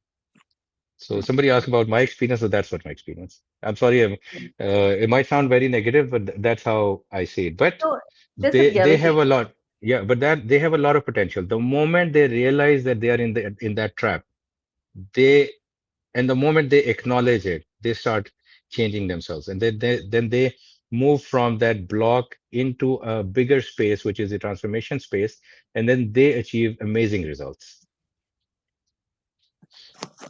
So somebody asked about my experience, so that's what my experience. I'm sorry, it might sound very negative, but that's how I see it. But So this is, they yeah, they very have a lot, yeah. But that they have a lot of potential. The moment they realize that they are in that trap, they and the moment they acknowledge it, they start changing themselves, and then they move from that block into a bigger space, which is the transformation space, and then they achieve amazing results.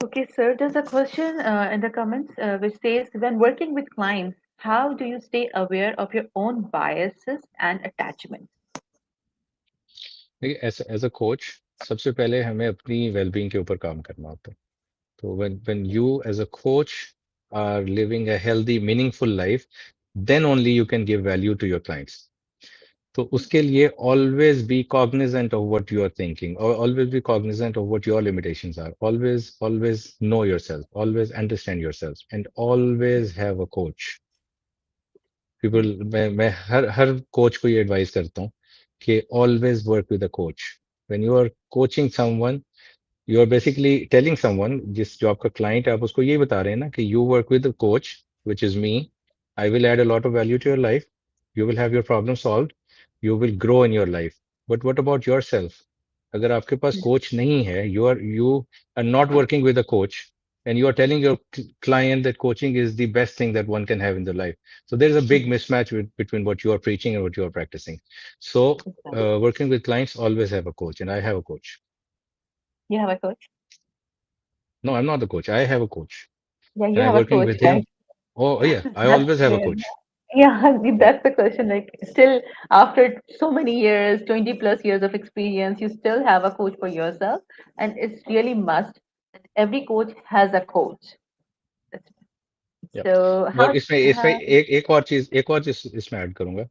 okay, sir. There's a question in the comments which says, when working with clients, how do you stay aware of your own biases and attachments? देखिए, as a coach, सबसे पहले हमें अपनी well-being के ऊपर काम करना होता है. So when you as a coach are living a healthy, meaningful life, then only you can give value to your clients. तो उसके लिए always be cognizant of what you are thinking, or always be cognizant of what your limitations are. Always know yourself, always understand yourself, and always have a coach. People, मैं हर coach को ये advise करता हूँ कि always work with a coach. When you are coaching someone, you are basically telling someone जिस जो आपका client है आप उसको ये बता रहे हैं ना कि you work with coach which is me I will add a lot of value to your life you will have your problem solve you will grow in your life but what about yourself अगर आपके पास coach नहीं है you are not working with a coach and you are telling your client that coaching is the best thing that one can have in their life, so there is a big mismatch between what you are preaching and what you are practicing. So Exactly. working with clients, always have a coach, and I have a coach. You have a coach? No, I'm not the coach. I have a coach, Yeah, you and I'm have a working coach, with right? him. Oh, yeah, I That's always have a great. coach. Yeah, Yeah, that's the question. Like, still, after so many years, 20 plus years of experience, you still have a coach for yourself. And it's really must that every coach has a coach. That's- yeah. So, और how, इसमें एक और चीज इसमें add करूंगा.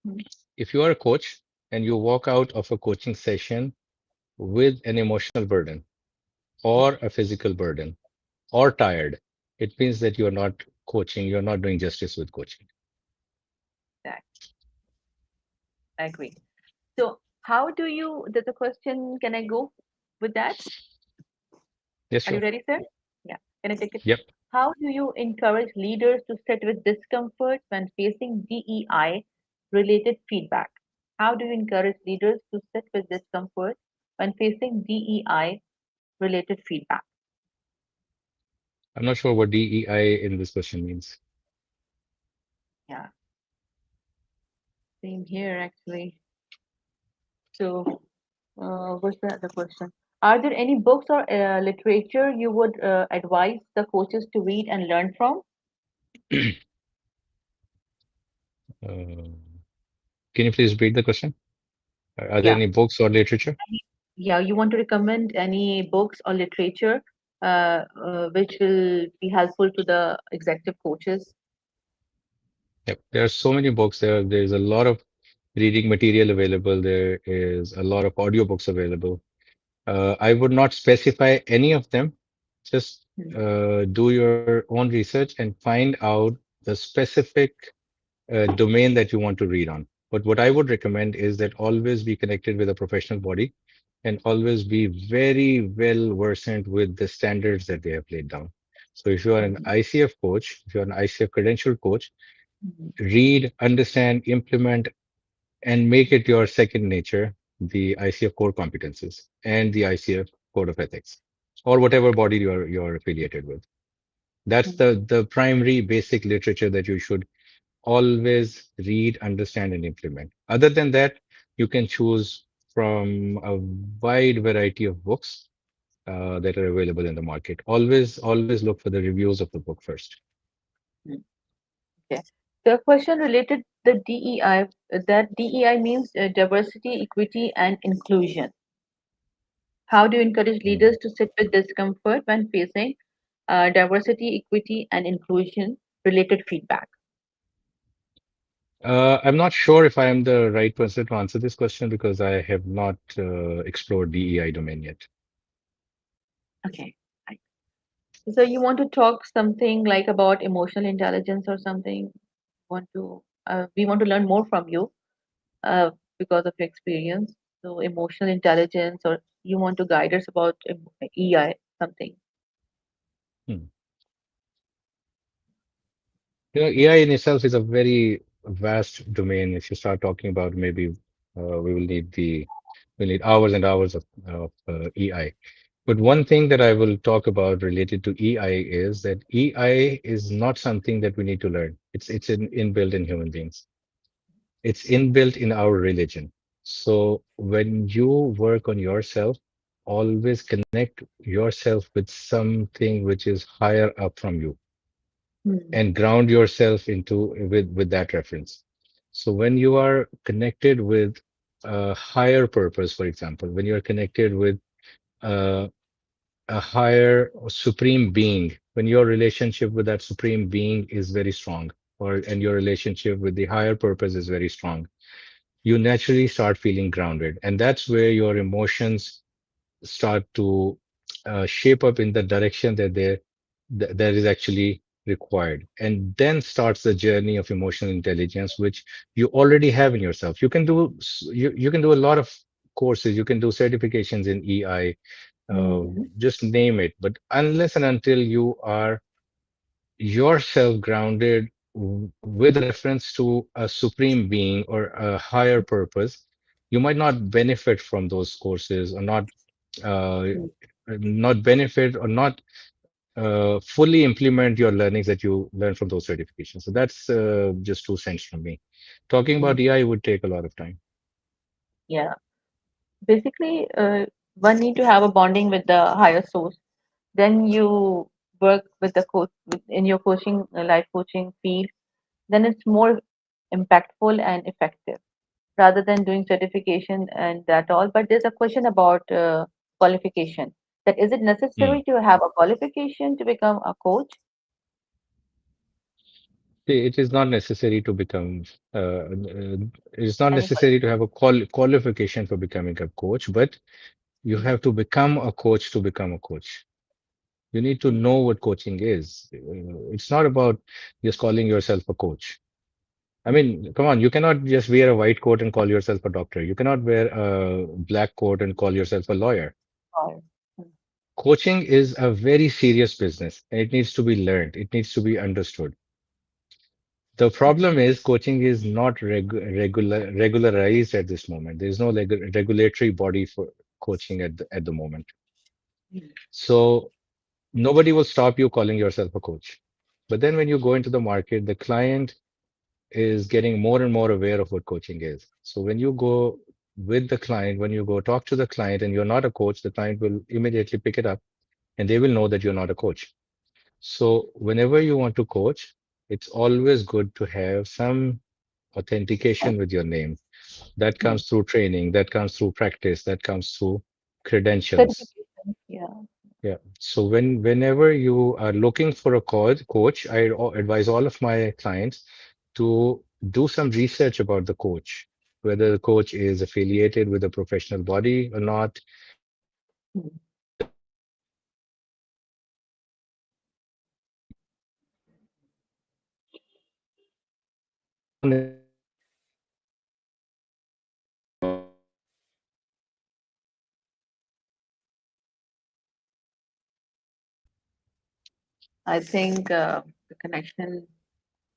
hmm, If you are a coach and you walk out of a coaching session with an emotional burden or a physical burden or tired, it means that you are not coaching. You're not doing justice with coaching. that, I agree. So, how do you, there's a question, can I go with that? Yes, Are you sure. ready, sir? Yeah. Can I take it? Yep. How do you encourage leaders to sit with discomfort when facing DEI related feedback? How do you encourage leaders to sit with discomfort when facing DEI related feedback? I'm not sure what DEI in this question means. Yeah, same here actually. So, what's the other question? Are there any books or literature you would advise the coaches to read and learn from? Uh, can you please repeat the question? Are there Yeah. any books or literature? Yeah, you want to recommend any books or literature which will be helpful to the executive coaches? Yep. There are so many books. There's a lot of reading material available. There is a lot of audiobooks available. I would not specify any of them. Just Hmm. do your own research and find out the specific domain that you want to read on. But what I would recommend is that always be connected with a professional body and always be very well versed with the standards that they have laid down. So if you are an Mhm. ICF coach, if you're an ICF credentialed coach, Mhm. read, understand, implement, and make it your second nature, the ICF core competencies and the ICF code of ethics, or whatever body you're affiliated with. That's Mhm. the primary basic literature that you should always read, understand, and implement. Other than that, you can choose from a wide variety of books that are available in the market. Always look for the reviews of the book first. Mhm. Okay. So a question related the DEI, that DEI means diversity, equity, and inclusion. How do you encourage Mm. leaders to sit with discomfort when facing diversity, equity, and inclusion related feedback? I'm not sure if I am the right person to answer this question because I have not explored the EI domain yet. Okay. Right. So you want to talk something like about emotional intelligence or something? Want to we want to learn more from you uh, because of your experience. So emotional intelligence, or you want to guide us about EI something. Hmm. AI in itself is a very vast domain. If you start talking about, maybe we'll need hours and hours of EI. But one thing that I will talk about related to EI is that EI is not something that we need to learn. It's inbuilt in human beings. It's inbuilt in our religion. So when you work on yourself, always connect yourself with something which is higher up from you Hmm. and ground yourself into with that reference. So when you are connected with a higher purpose, for example, when you are connected with uh, a higher or supreme being, when your relationship with that supreme being is very strong, or and your relationship with the higher purpose is very strong, you naturally start feeling grounded, and that's where your emotions start to shape up in the direction that is actually required, and then starts the journey of emotional intelligence, which you already have in yourself. You can do a lot of courses, you can do certifications in EI, Hmm. just name it, but unless and until you are yourself grounded with reference to a supreme being or a higher purpose, you might not benefit from those courses, or uh, not benefit or not fully implement your learnings that you learn from those certifications. So that's just 2 cents from me. Talking about Hmm. AI would take a lot of time. Yeah. Basically, one need to have a bonding with the higher source. Then you work with the coach in your coaching, life coaching field. Then it's more impactful and effective rather than doing certification and that all. But there's a question about qualification. That is it Hmm. necessary to have a qualification to become a coach? See, it is not necessary to become, it's not Any necessary to have a qualification for becoming a coach, but you have to become a coach to become a coach. You need to know what coaching is. It's not about just calling yourself a coach. I mean, come on, you cannot just wear a white coat and call yourself a doctor. You cannot wear a black coat and call yourself a lawyer. qualifier? Coaching is a very serious business, and it needs to be learned. It needs to be understood. The problem is coaching is not regularized at this moment. There is no regulatory body for coaching at the moment. So nobody will stop you calling yourself a coach. But then when you go into the market, the client is getting more and more aware of what coaching is. So when you go with the client, when you go talk to the client and you're not a coach, the client will immediately pick it up and they will know that you're not a coach. So whenever you want to coach, it's always good to have some authentication with your name. That Hmm. comes through training, that comes through practice, that comes through credentials. Certification, yeah. Yeah. So whenever you are looking for a coach, I advise all of my clients to do some research about the coach, whether the coach is affiliated with a professional body or not, whether the Hmm. coach it's not necessary to become a coach to become a coach. I think the connection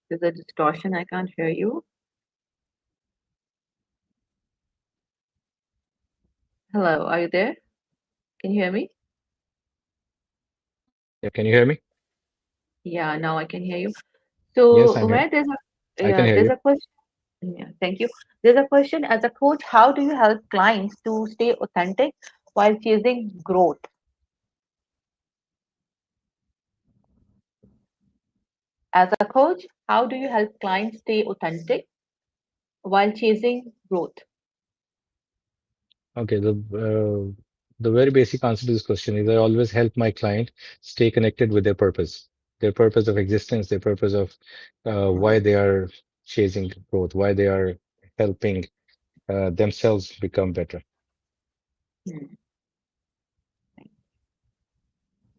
is a distortion. I can't hear you. Hello, are you there? Can you hear me? Yeah, can you hear me? Yeah, now I can hear you. Yes, So, I'm here. Umair, I can hear there's you. a question. Yeah, thank you. There's a question as a coach, how do you help clients to stay authentic while chasing growth? As a coach, how do you help clients stay authentic while chasing growth? Okay, the very basic answer to this question is I always help my client stay connected with their purpose of existence, their purpose of why they are chasing growth, why they are helping themselves become better. Hmm.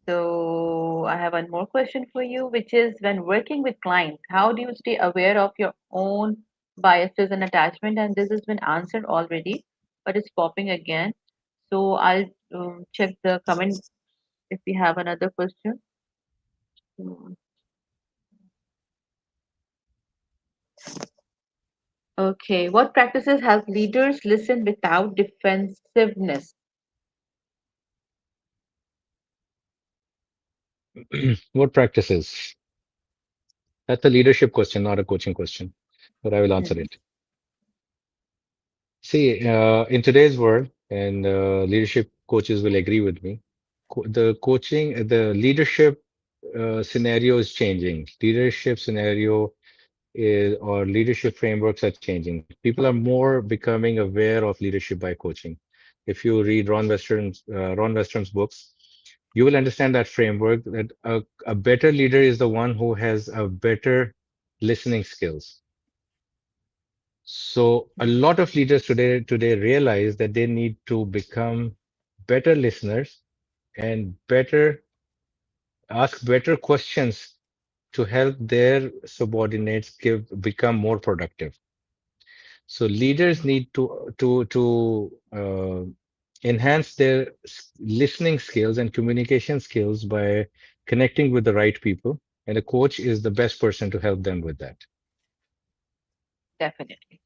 So I have one more question for you, which is when working with clients, how do you stay aware of your own biases and attachment? And this has been answered already, but it's popping again. So I'll check the comment if we have another question. Hmm. Okay, what practices help leaders listen without defensiveness? What practices? That's a leadership question, not a coaching question, but I will answer Hmm. it. See, in today's world, and leadership coaches will agree with me, the leadership scenario is changing. Leadership scenario is, or leadership frameworks are changing. People are more becoming aware of leadership by coaching. If you read Ron Western's books, you will understand that framework that a better leader is the one who has a better listening skills. So a lot of leaders today realize that they need to become better listeners and better ask better questions to help their subordinates become more productive. So leaders need to enhance their listening skills and communication skills by connecting with the right people, and a coach is the best person to help them with that. Definitely.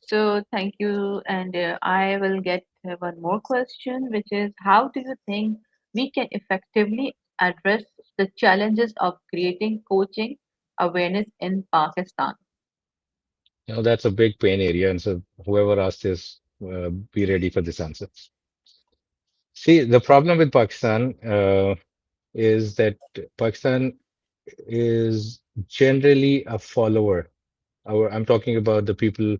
So thank you, and I will get one more question, which is how do you think we can effectively address the challenges of creating coaching awareness in Pakistan? You know, that's a big pain area, and so whoever asked this, be ready for this answer. See, the problem with Pakistan is that Pakistan is generally a follower. I'm talking about the people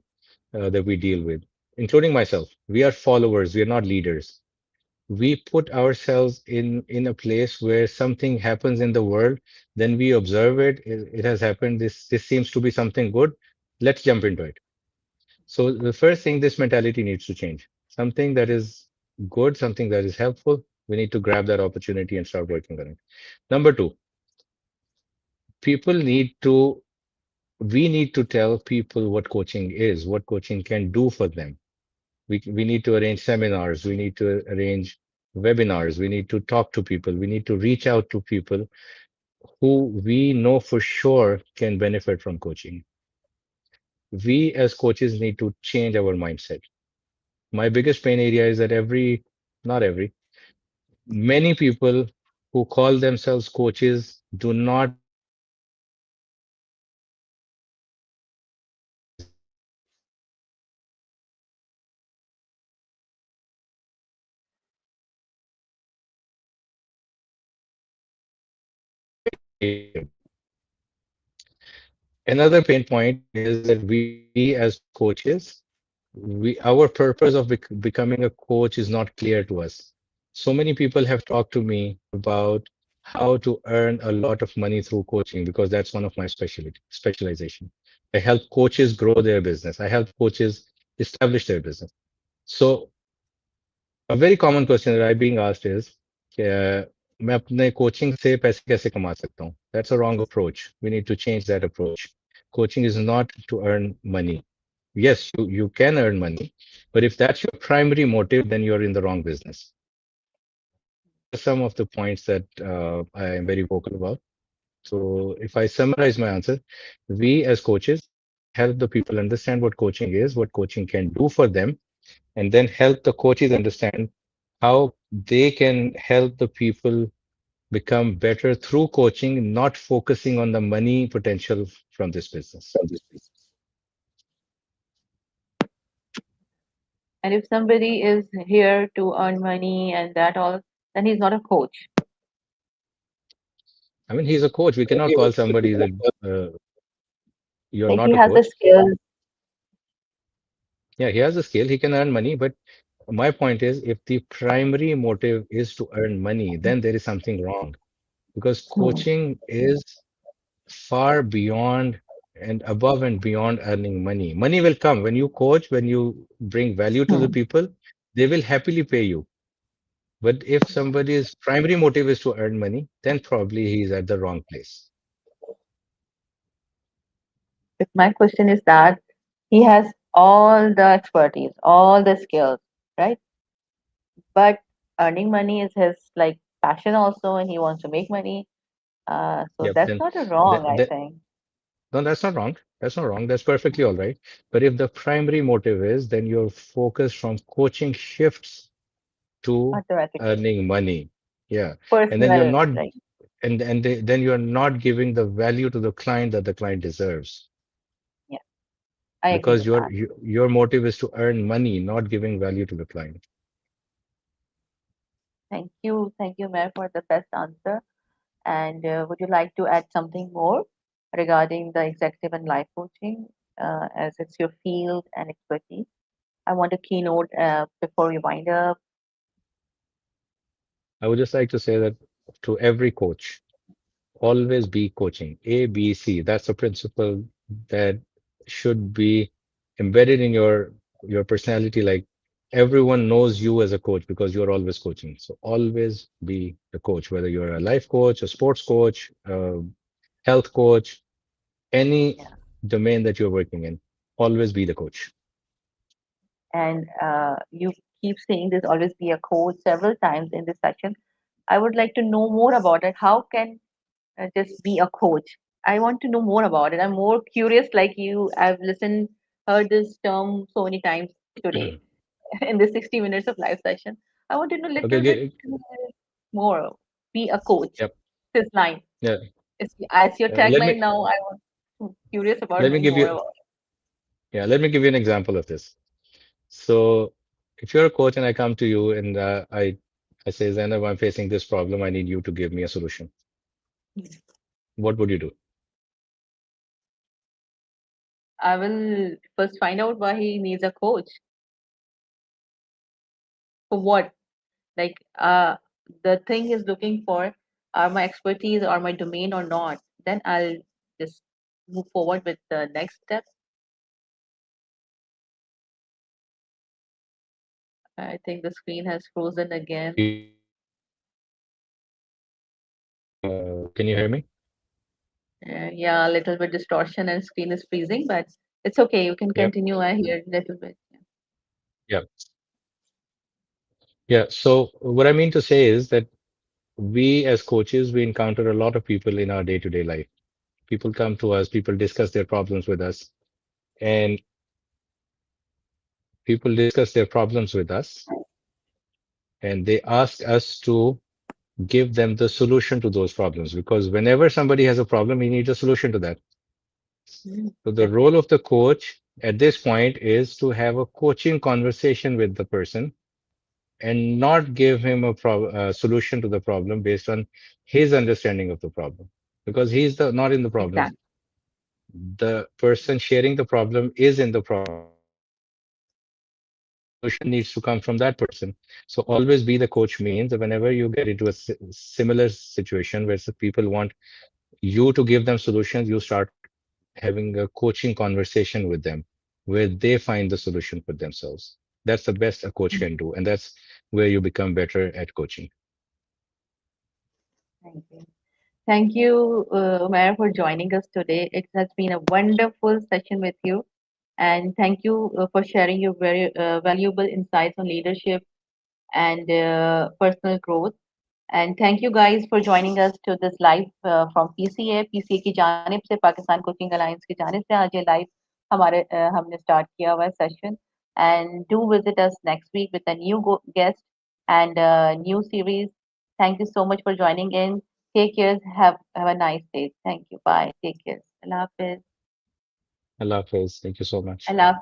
that we deal with, including myself. We are followers. We are not leaders. We put ourselves in a place where something happens in the world, then we observe it. It has happened. This seems to be something good. Let's jump into it. So the first thing, this mentality needs to change. Something that is good, something that is helpful. We need to grab that opportunity and start working on it. Number two, people need to we need to tell people what coaching is, what coaching can do for them. We need to arrange seminars, we need to arrange webinars, we need to talk to people, we need to reach out to people who we know for sure can benefit from coaching. We as coaches need to change our mindset. My biggest pain area is that not every, many people who call themselves coaches do not understand what coaching is. Coaching is not Another pain point is that we as coaches, our purpose of becoming a coach is not clear to us. So many people have talked to me about how to earn a lot of money through coaching because that's one of my specialization. I help coaches grow their business. I help coaches establish their business. So a very common question that I'm being asked is, क्या मैं अपने coaching से पैसे कैसे कमा सकता हूँ? That's a wrong approach. We need to change that approach. Coaching is not to earn money. Yes, you can earn money, but if that's your primary motive, then you're in the wrong business. So these are some of the points that I am very vocal about. So if I summarize my answer, we as coaches need to help the people understand what coaching is, what coaching can do for them, and then help the coaches understand how they can help the people become better through coaching, not focusing on the money potential from this business. And if somebody is here to earn money and that all, then he's not a coach. I mean, he's a coach. We cannot call somebody that you're Like he not a has the coach. skills. Yeah, he has a skill. He can earn money. But my point is, if the primary motive is to earn money, then there is something wrong because Hmm. coaching is far beyond. and above and beyond earning money. Money will come when you coach, when you bring value to the Hmm. people, they will happily pay you. But if somebody's primary motive is to earn money, then probably he's at the wrong place. But my question is that he has all the expertise, all the skills, right? But earning money is his like passion also, and he wants to make money. So Yep. that's not a wrong, I Then think. no, that's not wrong. That's not wrong. That's perfectly all right. But if the primary motive is, then your focus from coaching shifts to Automatically, earning money. Yeah. And then you're personal, not, like then you're not giving the value to the client that the client deserves yeah, I agree because with that. your motive is to earn money, not giving value to the client. Thank you, Mayor, for the best answer. And would you like to add something more regarding the executive and life coaching, as it's your field and expertise? I want a keynote before we wind up. I would just like to say that to every coach, always be coaching. A, B, C. That's a principle that should be embedded in your personality. Like everyone knows you as a coach because you're always coaching. So always be the coach, whether you're a life coach, a sports coach, a health coach, any Yeah. domain that you're working in, always be the coach. And you keep saying this always be a coach several times in this session. I would like to know more about it. How can just be a coach? I want to know more about it. I'm more curious, like you. I've heard this term so many times today in the 60 minutes of live session. I want to know a Okay, little bit more. Be a coach. yep, This line. yeah. As your Let tagline me now, I'm curious about let me knowing give more you about let me give you an example of this. So if you're a coach and I come to you and I say, Zainab, I'm facing this problem. I need you to give me a solution. it. What would you do? I will first find out why he needs a coach. For what? Like, the thing he's looking for are my expertise or my domain or not. Then I'll just move forward with the next step. I think the screen has frozen again. Can you hear me? Yeah, a little bit distortion and screen is freezing, but it's okay. You can Yep. continue. I hear a little bit. Yeah. Yeah. So what I mean to say is that we as coaches, we encounter a lot of people in our day-to-day life. People come to us, people discuss their problems with us, and people discuss their problems with us, and they ask us to give them the solution to those problems because whenever somebody has a problem, he needs a solution to that. So the role Definitely. of the coach at this point is to have a coaching conversation with the person and not give him a solution to the problem based on his understanding of the problem because he's the not in the problem. Exactly. The person sharing the problem is in the problem. So the solution needs to come from that person. So always be the coach means that whenever you get into a similar situation where people want you to give them solutions, you start having a coaching conversation with them where they find the solution for themselves. That's the best a coach can do. And that's where you become better at coaching. Thank you. Thank you, Umair, for joining us today. It has been a wonderful session with you. And thank you for sharing your very valuable insights on leadership and personal growth. And thank you guys for joining us to this live from PCA. PCA की जानिब से Pakistan coaching alliance की जानिब से आज ये live हमने start किया हुआ है session. And do visit us next week with a new guest and a new series. Thank you so much for joining in. Take care. Have a nice day. Thank you. Bye. Take care. Allah Hafiz. Allah Hafiz. Thank you so much. Allah